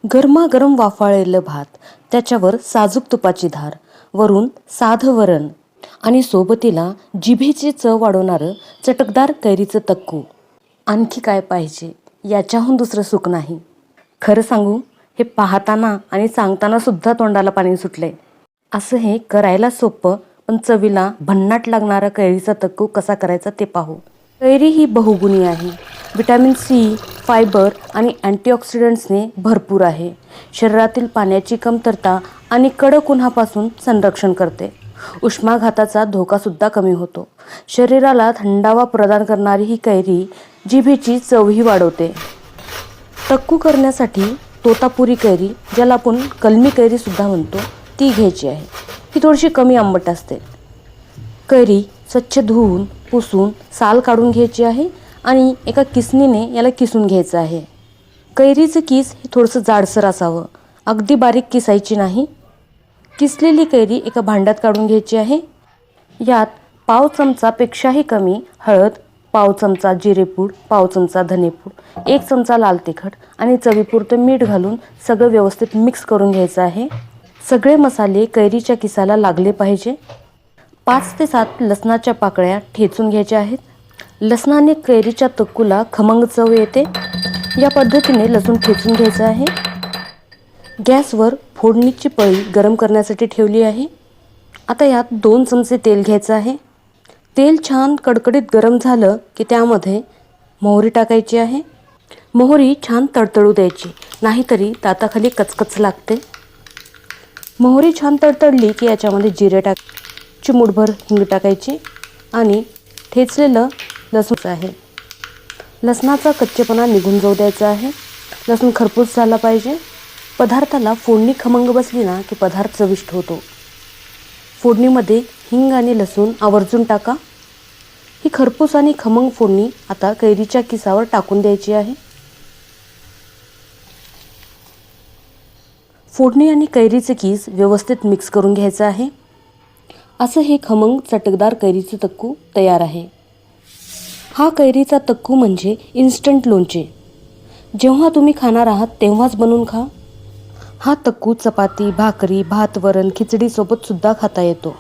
गरमागरम वाफाळलेलं भात, त्याच्यावर साजूक तुपाची धार, वरून साधं वरण आणि सोबतीला जिभेची चव वाढवणारं चटकदार कैरीचं तक्कू. आणखी काय पाहिजे? याच्याहून दुसरं सुख नाही. खरं सांगू, हे पाहताना आणि सांगताना सुद्धा तोंडाला पाणी सुटले. असं हे करायला सोपं पण चवीला भन्नाट लागणारा कैरीचा तक्कू कसा करायचा ते पाहू. कैरी ही बहुगुणी आहे. विटॅमिन सी, फायबर आणि अँटीऑक्सिडंट्सने भरपूर आहे. शरीरातील पाण्याची कमतरता आणि कडक उन्हापासून संरक्षण करते. उष्माघाताचा धोकासुद्धा कमी होतो. शरीराला थंडावा प्रदान करणारी ही कैरी जिभेची चवही वाढवते. तक्कू करण्यासाठी तोतापुरी कैरी, ज्याला आपण कलमी कैरीसुद्धा म्हणतो, ती घ्यायची आहे. ही थोडीशी कमी आंबट असते. कैरी स्वच्छ धुवून पुसून साल काढून घ्यायची आहे आणि एका किसणीने याला किसून घ्यायचं आहे. कैरीचं किस हे थोडंसं जाडसर असावं, अगदी बारीक किसायची नाही. किसलेली कैरी एका भांड्यात काढून घ्यायची आहे. यात पाव चमचापेक्षाही कमी हळद, पाव चमचा जिरेपूड, पाव चमचा धनेपूड, 1 चमचा लाल तिखट आणि चवीपुरतं मीठ घालून सगळं व्यवस्थित मिक्स करून घ्यायचं आहे. सगळे मसाले कैरीच्या किसाला लागले पाहिजे. 5 ते 7 लसणाच्या पाकळ्या ठेचून घ्यायच्या आहेत. लसणाने कैरीच्या तक्कूला खमंग चव येते. या पद्धतीने लसूण ठेचून घ्यायचं आहे. गॅसवर फोडणीची पळी गरम करण्यासाठी ठेवली आहे. आता यात 2 चमचे तेल घ्यायचं आहे. तेल छान कडकडीत गरम झालं की त्यामध्ये मोहरी टाकायची आहे. मोहरी छान तडतडू द्यायची, नाहीतरी दाताखाली कचकच लागते. मोहरी छान तडतडली की याच्यामध्ये जिरे चिमूटभर हिंग टाकायची आणि ठेचलेलं लसूण आहे. लसणाचा कच्चेपणा निघून जाऊ द्यायचा आहे. लसूण खरपूस झाला पाहिजे. पदार्थाला फोडणी खमंग बसली ना की पदार्थ चविष्ट होतो. फोडणीमध्ये हिंग आणि लसूण आवर्जून टाका. ही खरपूस आणि खमंग फोडणी आता कैरीच्या किसावर टाकून द्यायची आहे. फोडणी आणि कैरीचे किस व्यवस्थित मिक्स करून घ्यायचं आहे. असं हे खमंग चटकदार कैरीचे तक्कू तयार आहे. हा कैरीचा तक्कू म्हणजे इन्स्टंट लोणचे. जेव्हा तुम्ही खाणार आहात तेव्हाच बनवून खा. हा तक्कू चपाती, भाकरी, भात, वरण, खिचडीसोबत सुद्धा खाता येतो.